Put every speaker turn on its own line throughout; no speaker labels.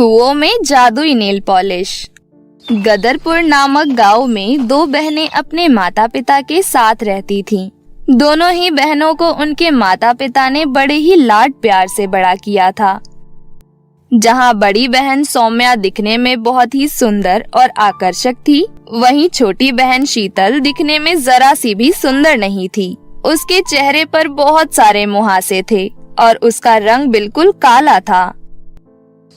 कुओं में जादुई नेल पॉलिश। गदरपुर नामक गांव में दो बहनें अपने माता पिता के साथ रहती थीं। दोनों ही बहनों को उनके माता पिता ने बड़े ही लाड प्यार से बड़ा किया था। जहां बड़ी बहन सौम्या दिखने में बहुत ही सुंदर और आकर्षक थी, वहीं छोटी बहन शीतल दिखने में जरा सी भी सुंदर नहीं थी। उसके चेहरे पर बहुत सारे मुहासे थे और उसका रंग बिल्कुल काला था,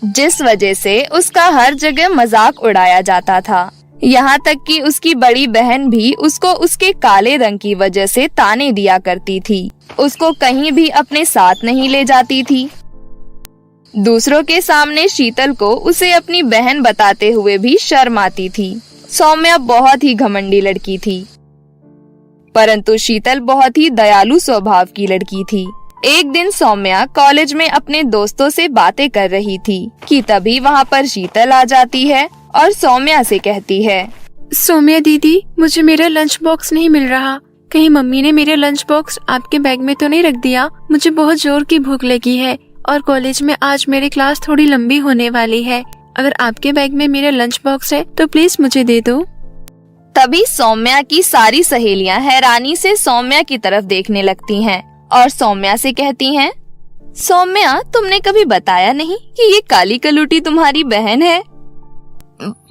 जिस वजह से उसका हर जगह मजाक उड़ाया जाता था। यहाँ तक कि उसकी बड़ी बहन भी उसको उसके काले रंग की वजह से ताने दिया करती थी। उसको कहीं भी अपने साथ नहीं ले जाती थी। दूसरों के सामने शीतल को उसे अपनी बहन बताते हुए भी शर्म आती थी। सौम्या बहुत ही घमंडी लड़की थी, परंतु शीतल बहुत ही दयालु स्वभाव की लड़की थी। एक दिन सौम्या कॉलेज में अपने दोस्तों से बातें कर रही थी कि तभी वहाँ पर शीतल आ जाती है और सौम्या से कहती है,
सौम्या दीदी, मुझे मेरा लंच बॉक्स नहीं मिल रहा। कहीं मम्मी ने मेरा लंच बॉक्स आपके बैग में तो नहीं रख दिया? मुझे बहुत जोर की भूख लगी है और कॉलेज में आज मेरी क्लास थोड़ी लंबी होने वाली है। अगर आपके बैग में मेरा लंच बॉक्स है तो प्लीज मुझे दे दो।
तभी सौम्या की सारी सहेलियां हैरानी से सौम्या की तरफ देखने लगती हैं और सौम्या से कहती हैं, सौम्या, तुमने कभी बताया नहीं कि ये काली कलूटी तुम्हारी बहन है?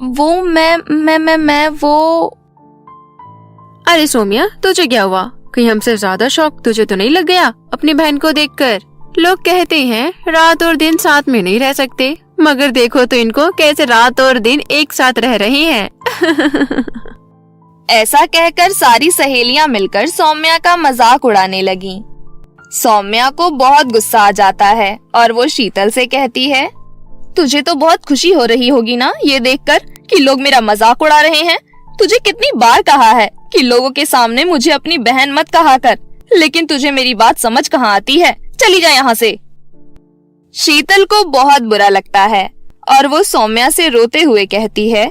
वो मैं वो। अरे सौम्या, तुझे क्या हुआ? कहीं हमसे ज्यादा शौक तुझे तो नहीं लग गया अपनी बहन को देखकर? लोग कहते हैं रात और दिन साथ में नहीं रह सकते, मगर देखो तो इनको कैसे रात और दिन एक साथ रह रहे हैं।
ऐसा कहकर सारी सहेलियां मिलकर सौम्या का मजाक उड़ाने लगीं। सौम्या को बहुत गुस्सा आ जाता है और वो शीतल से कहती है, तुझे तो बहुत खुशी हो रही होगी ना ये देखकर कि लोग मेरा मजाक उड़ा रहे हैं। तुझे कितनी बार कहा है कि लोगों के सामने मुझे अपनी बहन मत कहा कर, लेकिन तुझे मेरी बात समझ कहाँ आती है। चली जा यहाँ से। शीतल को बहुत बुरा लगता है और वो सौम्या से रोते हुए कहती है,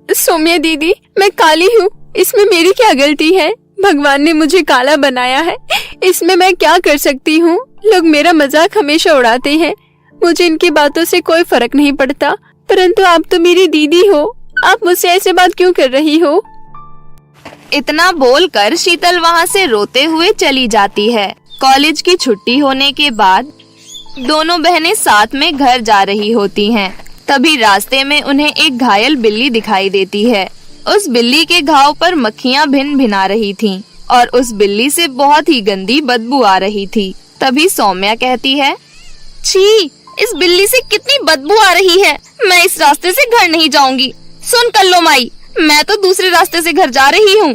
सौम्या दीदी, मैं काली हूँ, इसमें मेरी क्या गलती है? भगवान ने मुझे काला बनाया है, इसमें मैं क्या कर सकती हूँ? लोग मेरा मजाक हमेशा उड़ाते हैं, मुझे इनकी बातों से कोई फर्क नहीं पड़ता, परंतु आप तो मेरी दीदी हो, आप मुझसे ऐसे बात क्यों कर रही हो?
इतना बोलकर शीतल वहाँ से रोते हुए चली जाती है। कॉलेज की छुट्टी होने के बाद दोनों बहनें साथ में घर जा रही होती हैं। तभी रास्ते में उन्हें एक घायल बिल्ली दिखाई देती है। उस बिल्ली के घाव पर मक्खियां भिन भिना रही थीं और उस बिल्ली से बहुत ही गंदी बदबू आ रही थी। तभी सौम्या कहती है, छी, इस बिल्ली से कितनी बदबू आ रही है, मैं इस रास्ते से घर नहीं जाऊंगी। सुन कल्लो माई, मैं तो दूसरे रास्ते से घर जा रही हूँ।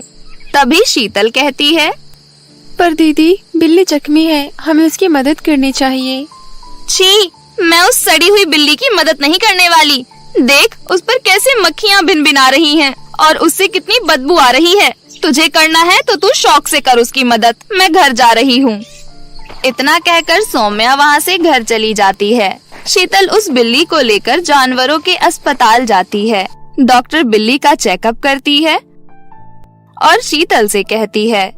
तभी शीतल कहती है,
पर दीदी, बिल्ली जख्मी है, हमें उसकी मदद करनी चाहिए।
छी, मैं उस सड़ी हुई बिल्ली की मदद नहीं करने वाली। देख, उस पर कैसे मक्खियां भिनभिना रही हैं और उससे कितनी बदबू आ रही है। तुझे करना है तो तू शौक से कर उसकी मदद, मैं घर जा रही हूँ। इतना कहकर सौम्या वहाँ से घर चली जाती है। शीतल उस बिल्ली को लेकर जानवरों के अस्पताल जाती है। डॉक्टर बिल्ली का चेकअप करती है और शीतल से कहती है,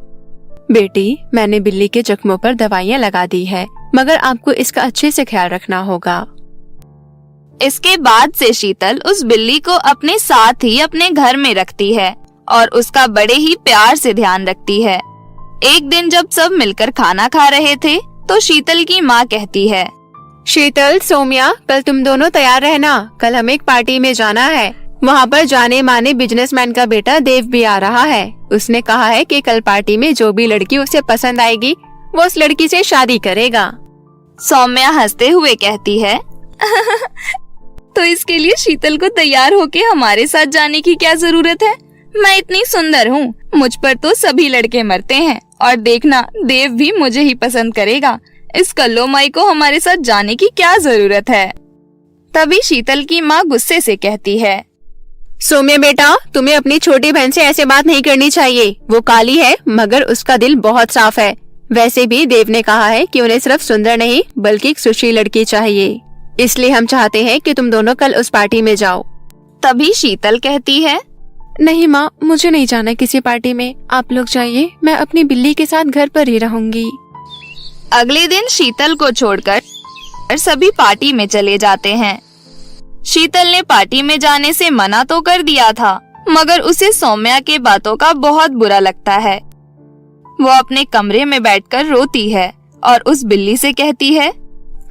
बेटी, मैंने बिल्ली के जख्मों पर दवाइयाँ लगा दी है, मगर आपको इसका अच्छे से ख्याल रखना होगा।
इसके बाद से शीतल उस बिल्ली को अपने साथ ही अपने घर में रखती है और उसका बड़े ही प्यार से ध्यान रखती है। एक दिन जब सब मिलकर खाना खा रहे थे तो शीतल की माँ कहती है,
शीतल, सौम्या, कल तुम दोनों तैयार रहना, कल हमें एक पार्टी में जाना है। वहाँ पर जाने माने बिजनेसमैन का बेटा देव भी आ रहा है। उसने कहा है कि कल पार्टी में जो भी लड़की उसे पसंद आएगी वो उस लड़की से शादी करेगा।
सौम्या हंसते हुए कहती है, तो इसके लिए शीतल को तैयार होके हमारे साथ जाने की क्या जरूरत है? मैं इतनी सुंदर हूँ, मुझ पर तो सभी लड़के मरते हैं और देखना, देव भी मुझे ही पसंद करेगा। इस कल्लो माई को हमारे साथ जाने की क्या जरूरत है? तभी शीतल की माँ गुस्से से कहती है,
सौम्या बेटा, तुम्हें अपनी छोटी बहन से ऐसे बात नहीं करनी चाहिए। वो काली है मगर उसका दिल बहुत साफ है। वैसे भी देव ने कहा है कि उन्हें सिर्फ सुंदर नहीं बल्कि एक सुशील लड़की चाहिए, इसलिए हम चाहते हैं कि तुम दोनों कल उस पार्टी में जाओ।
तभी शीतल कहती है,
नहीं माँ, मुझे नहीं जाना किसी पार्टी में, आप लोग जाइए, मैं अपनी बिल्ली के साथ घर पर ही रहूंगी।
अगले दिन शीतल को छोड़कर सभी पार्टी में चले जाते हैं। शीतल ने पार्टी में जाने से मना तो कर दिया था, मगर उसे सौम्या के बातों का बहुत बुरा लगता है। वो अपने कमरे में बैठकर रोती है और उस बिल्ली से कहती है,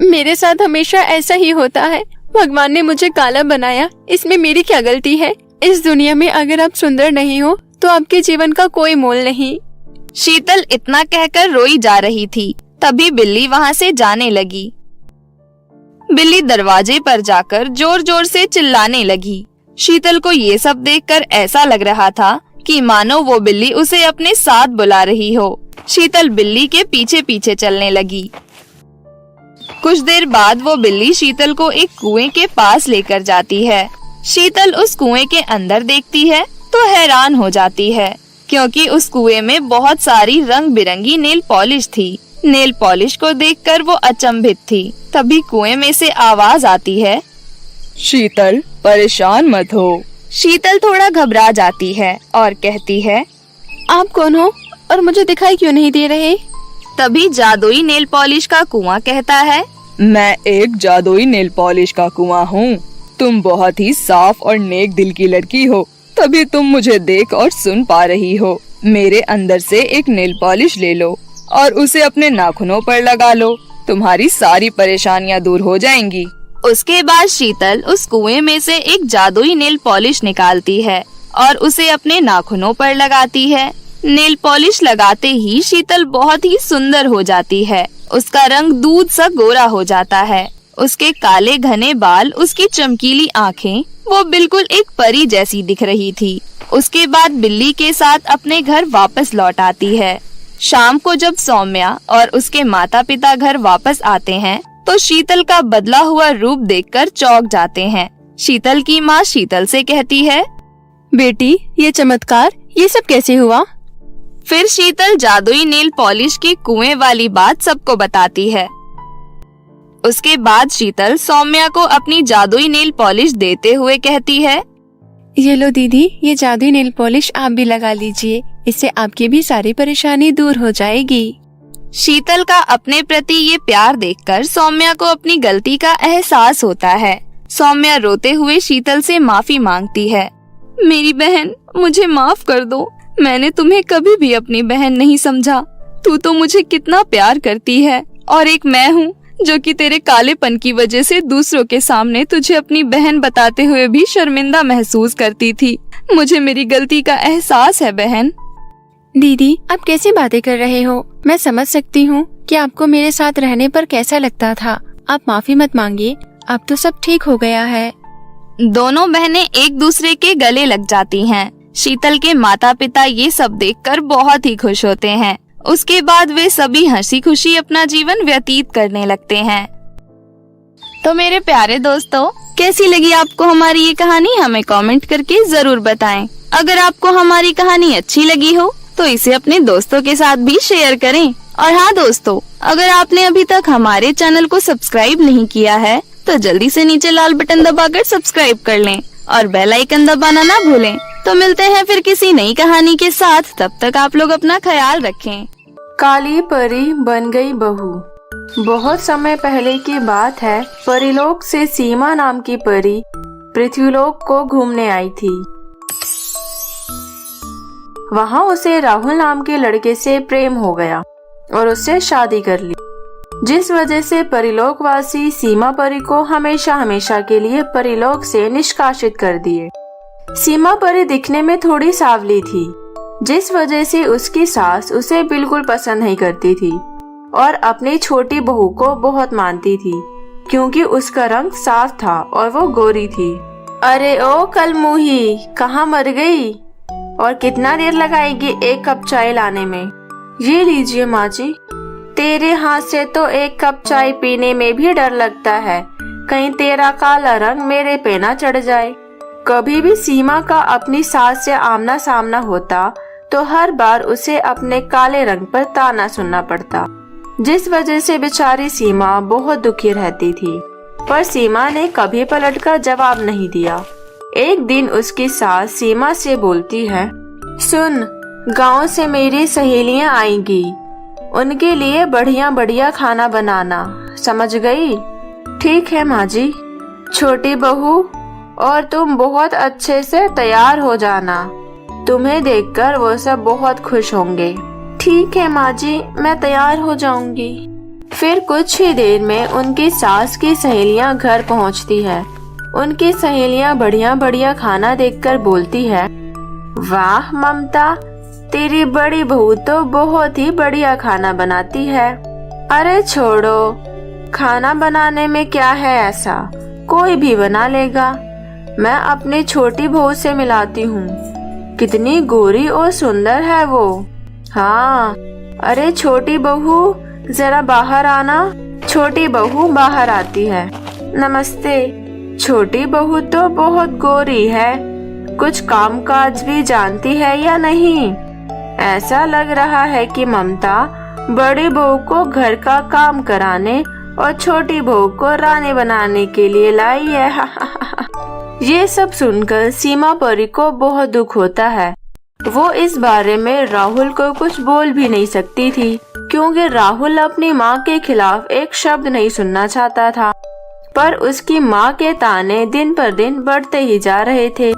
मेरे साथ हमेशा ऐसा ही होता है। भगवान ने मुझे काला बनाया, इसमें मेरी क्या गलती है? इस दुनिया में अगर आप सुंदर नहीं हो तो आपके जीवन का कोई मोल नहीं।
शीतल इतना कहकर रोई जा रही थी, तभी बिल्ली वहाँ से जाने लगी। बिल्ली दरवाजे पर जाकर जोर जोर से चिल्लाने लगी। शीतल को ये सब देखकर ऐसा लग रहा था कि मानो वो बिल्ली उसे अपने साथ बुला रही हो। शीतल बिल्ली के पीछे पीछे चलने लगी। कुछ देर बाद वो बिल्ली शीतल को एक कुएं के पास लेकर जाती है। शीतल उस कुएं के अंदर देखती है तो हैरान हो जाती है, क्योंकि उस कुएं में बहुत सारी रंग बिरंगी नेल पॉलिश थी। नेल पॉलिश को देखकर वो अचंभित थी। तभी कुएं में से आवाज आती है,
शीतल परेशान मत हो।
शीतल थोड़ा घबरा जाती है और कहती है,
आप कौन हो और मुझे दिखाई क्यों नहीं दे रहे?
तभी जादुई नेल पॉलिश का कुआं कहता है,
मैं एक जादुई नेल पॉलिश का कुआं हूँ। तुम बहुत ही साफ और नेक दिल की लड़की हो, तभी तुम मुझे देख और सुन पा रही हो। मेरे अंदर से एक नेल पॉलिश ले लो और उसे अपने नाखूनों पर लगा लो। तुम्हारी सारी परेशानियाँ दूर हो जाएंगी।
उसके बाद शीतल उस कुएं में से एक जादुई नेल पॉलिश निकालती है और उसे अपने नाखूनों पर लगाती है। नेल पॉलिश लगाते ही शीतल बहुत ही सुंदर हो जाती है। उसका रंग दूध सा गोरा हो जाता है। उसके काले घने बाल, उसकी चमकीली आँखें, वो बिल्कुल एक परी जैसी दिख रही थी। उसके बाद बिल्ली के साथ अपने घर वापस लौट आती है। शाम को जब सौम्या और उसके माता पिता घर वापस आते हैं तो शीतल का बदला हुआ रूप देखकर चौंक जाते हैं। शीतल की माँ शीतल से कहती है,
बेटी ये चमत्कार, ये सब कैसे हुआ?
फिर शीतल जादुई नेल पॉलिश के कुएं वाली बात सबको बताती है। उसके बाद शीतल सौम्या को अपनी जादुई नेल पॉलिश देते हुए कहती है,
ये लो दीदी, ये जादुई नेल पॉलिश आप भी लगा लीजिए, इससे आपकी भी सारी परेशानी दूर हो जाएगी।
शीतल का अपने प्रति ये प्यार देखकर सौम्या को अपनी गलती का एहसास होता है। सौम्या रोते हुए शीतल से माफी मांगती है, मेरी बहन, मुझे माफ कर दो। मैंने तुम्हें कभी भी अपनी बहन नहीं समझा। तू तो मुझे कितना प्यार करती है और एक मैं हूँ जो कि तेरे कालेपन की वजह से दूसरों के सामने तुझे अपनी बहन बताते हुए भी शर्मिंदा महसूस करती थी। मुझे मेरी गलती का एहसास है बहन।
दीदी आप कैसी बातें कर रहे हो? मैं समझ सकती हूँ कि आपको मेरे साथ रहने पर कैसा लगता था। आप माफी मत मांगिए, अब तो सब ठीक हो गया है।
दोनों बहनें एक दूसरे के गले लग जाती हैं। शीतल के माता पिता ये सब देखकर बहुत ही खुश होते हैं। उसके बाद वे सभी हंसी खुशी अपना जीवन व्यतीत करने लगते हैं। तो मेरे प्यारे दोस्तों, कैसी लगी आपको हमारी ये कहानी? हमें कमेंट करके जरूर बताएं। अगर आपको हमारी कहानी अच्छी लगी हो तो इसे अपने दोस्तों के साथ भी शेयर करें। और हाँ दोस्तों, अगर आपने अभी तक हमारे चैनल को सब्सक्राइब नहीं किया है तो जल्दी से नीचे लाल बटन दबाकर सब्सक्राइब कर लें और बेल आइकन दबाना ना भूलें। तो मिलते हैं फिर किसी नई कहानी के साथ। तब तक आप लोग अपना ख्याल रखें।
काली परी बन गई बहू। बहुत समय पहले की बात है। परीलोक से सीमा नाम की परी पृथ्वीलोक को घूमने आई थी। वहाँ उसे राहुल नाम के लड़के से प्रेम हो गया और उससे शादी कर ली, जिस वजह से परीलोकवासी सीमा परी को हमेशा हमेशा के लिए परीलोक से निष्कासित कर दिए। सीमा परी दिखने में थोड़ी सांवली थी, जिस वजह से उसकी सास उसे बिल्कुल पसंद नहीं करती थी और अपनी छोटी बहू को बहुत मानती थी, क्योंकि उसका रंग साफ था और वो गोरी थी। अरे ओ कलमुही, कहाँ मर गई? और कितना देर लगाएगी एक कप चाय लाने में? ये लीजिए माँ जी। तेरे हाथ से तो एक कप चाय पीने में भी डर लगता है, कहीं तेरा काला रंग मेरे पे ना चढ़ जाए। कभी भी सीमा का अपनी सास से आमना सामना होता तो हर बार उसे अपने काले रंग पर ताना सुनना पड़ता, जिस वजह से बेचारी सीमा बहुत दुखी रहती थी। पर सीमा ने कभी पलटकर जवाब नहीं दिया। एक दिन उसकी सास सीमा से बोलती है, सुन, गांव से मेरी सहेलियां आएंगी, उनके लिए बढ़िया बढ़िया खाना बनाना, समझ गई? ठीक है माँ जी। छोटी बहू, और तुम बहुत अच्छे से तैयार हो जाना। तुम्हें देखकर वो सब बहुत खुश होंगे। ठीक है माँ जी, मैं तैयार हो जाऊंगी। फिर कुछ ही देर में उनकी सास की सहेलियां घर पहुंचती है। उनकी सहेलियां बढ़िया बढ़िया खाना देखकर बोलती है, वाह ममता, तेरी बड़ी बहू तो बहुत ही बढ़िया खाना बनाती है। अरे छोड़ो, खाना बनाने में क्या है ऐसा, कोई भी बना लेगा। मैं अपनी छोटी बहू से मिलाती हूँ, कितनी गोरी और सुंदर है वो। हाँ, अरे छोटी बहू जरा बाहर आना। छोटी बहू बाहर आती है। नमस्ते। छोटी बहू तो बहुत गोरी है, कुछ काम काज भी जानती है या नहीं? ऐसा लग रहा है कि ममता बड़ी बहू को घर का काम कराने और छोटी बहू को रानी बनाने के लिए लाई है। ये सब सुनकर सीमा परी को बहुत दुख होता है। वो इस बारे में राहुल को कुछ बोल भी नहीं सकती थी, क्योंकि राहुल अपनी माँ के खिलाफ एक शब्द नहीं सुनना चाहता था। पर उसकी माँ के ताने दिन पर दिन बढ़ते ही जा रहे थे,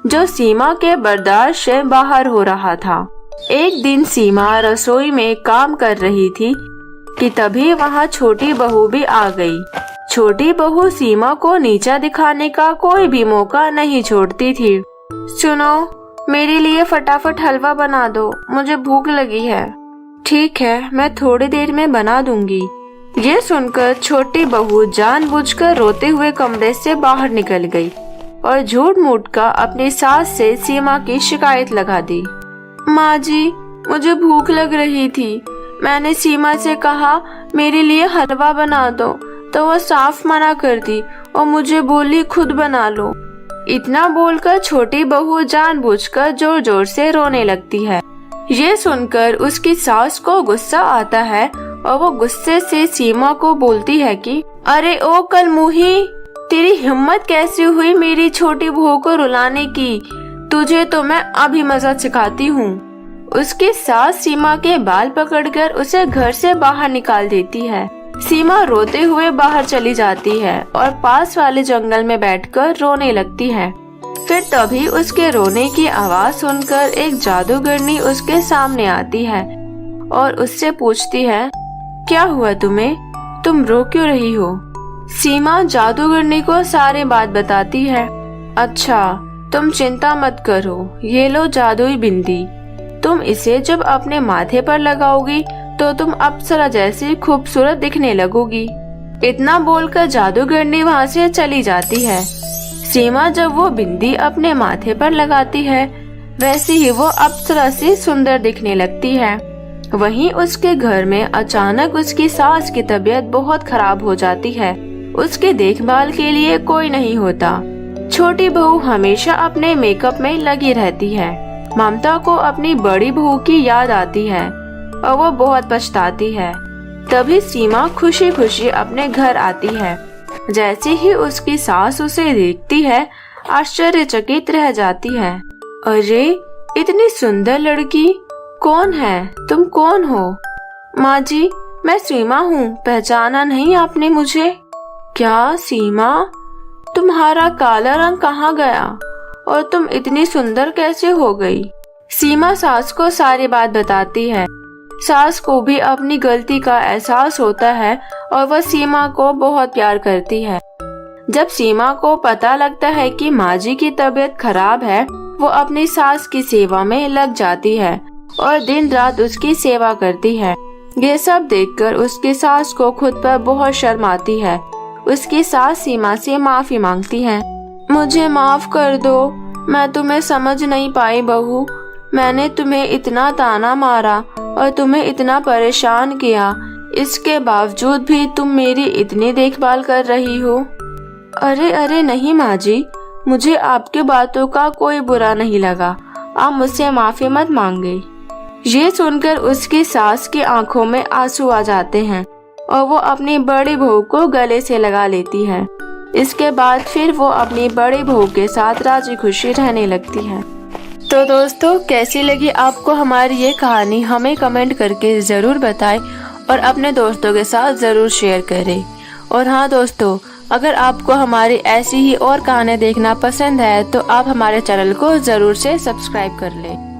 जो सीमा के बर्दाश्त से बाहर हो रहा था। एक दिन सीमा रसोई में काम कर रही थी कि तभी वहाँ छोटी बहू भी आ गई। छोटी बहू सीमा को नीचा दिखाने का कोई भी मौका नहीं छोड़ती थी। सुनो, मेरे लिए फटाफट हलवा बना दो, मुझे भूख लगी है। ठीक है, मैं थोड़ी देर में बना दूंगी। ये सुनकर छोटी बहू जानबूझकर रोते हुए कमरे से बाहर निकल गई और झूठ मूठ का अपनी सास से सीमा की शिकायत लगा दी। माँ जी, मुझे भूख लग रही थी। मैंने सीमा से कहा मेरे लिए हलवा बना दो, तो वो साफ मना कर दी और मुझे बोली खुद बना लो। इतना बोलकर छोटी बहू जानबूझकर जोर जोर से रोने लगती है। ये सुनकर उसकी सास को गुस्सा आता है और वो गुस्से से सीमा को बोलती है कि अरे ओ कलमुही, तेरी हिम्मत कैसी हुई मेरी छोटी बहू को रुलाने की? तुझे तो मैं अभी मजा सिखाती हूँ। उसकी सास सीमा के बाल पकड़कर उसे घर से बाहर निकाल देती है। सीमा रोते हुए बाहर चली जाती है और पास वाले जंगल में बैठकर रोने लगती है। फिर तभी उसके रोने की आवाज सुनकर एक जादूगरनी उसके सामने आती है और उससे पूछती है, क्या हुआ तुम्हें? तुम रो क्यों रही हो? सीमा जादूगरनी को सारी बात बताती है। अच्छा, तुम चिंता मत करो, ये लो जादुई बिंदी। तुम इसे जब अपने माथे पर लगाओगी तो तुम अप्सरा जैसी खूबसूरत दिखने लगोगी। इतना बोलकर जादूगरनी वहाँ से चली जाती है। सीमा जब वो बिंदी अपने माथे पर लगाती है, वैसे ही वो अप्सरा से सुंदर दिखने लगती है। वहीं उसके घर में अचानक उसकी सास की तबीयत बहुत खराब हो जाती है। उसकी देखभाल के लिए कोई नहीं होता। छोटी बहू हमेशा अपने मेकअप में लगी रहती है। ममता को अपनी बड़ी बहू की याद आती है और वो बहुत पछताती है। तभी सीमा खुशी खुशी अपने घर आती है। जैसे ही उसकी सास उसे देखती है, आश्चर्यचकित रह जाती है। अरे, इतनी सुंदर लड़की, कौन है? तुम कौन हो? माँ जी, मैं सीमा हूँ, पहचाना नहीं आपने मुझे? क्या सीमा, तुम्हारा काला रंग कहाँ गया और तुम इतनी सुंदर कैसे हो गई? सीमा सास को सारी बात बताती है। सास को भी अपनी गलती का एहसास होता है और वह सीमा को बहुत प्यार करती है। जब सीमा को पता लगता है कि माँ जी की तबीयत खराब है, वो अपनी सास की सेवा में लग जाती है और दिन रात उसकी सेवा करती है। ये सब देखकर उसकी सास को खुद पर बहुत शर्म आती है। उसकी सास सीमा से माफी मांगती है। मुझे माफ कर दो, मैं तुम्हें समझ नहीं पाई बहू। मैंने तुम्हें इतना ताना मारा और तुम्हें इतना परेशान किया, इसके बावजूद भी तुम मेरी इतनी देखभाल कर रही हो। अरे अरे नहीं माँ जी, मुझे आपके बातों का कोई बुरा नहीं लगा, आप मुझसे माफी मत मांगे। ये सुनकर उसकी सास की आंखों में आंसू आ जाते हैं और वो अपनी बड़ी बहू को गले से लगा लेती है। इसके बाद फिर वो अपनी बड़ी बहू के साथ राजी खुशी रहने लगती है। तो दोस्तों, कैसी लगी आपको हमारी ये कहानी, हमें कमेंट करके ज़रूर बताएं और अपने दोस्तों के साथ ज़रूर शेयर करें। और हाँ दोस्तों, अगर आपको हमारी ऐसी ही और कहानियाँ देखना पसंद है तो आप हमारे चैनल को जरूर से सब्सक्राइब कर लें।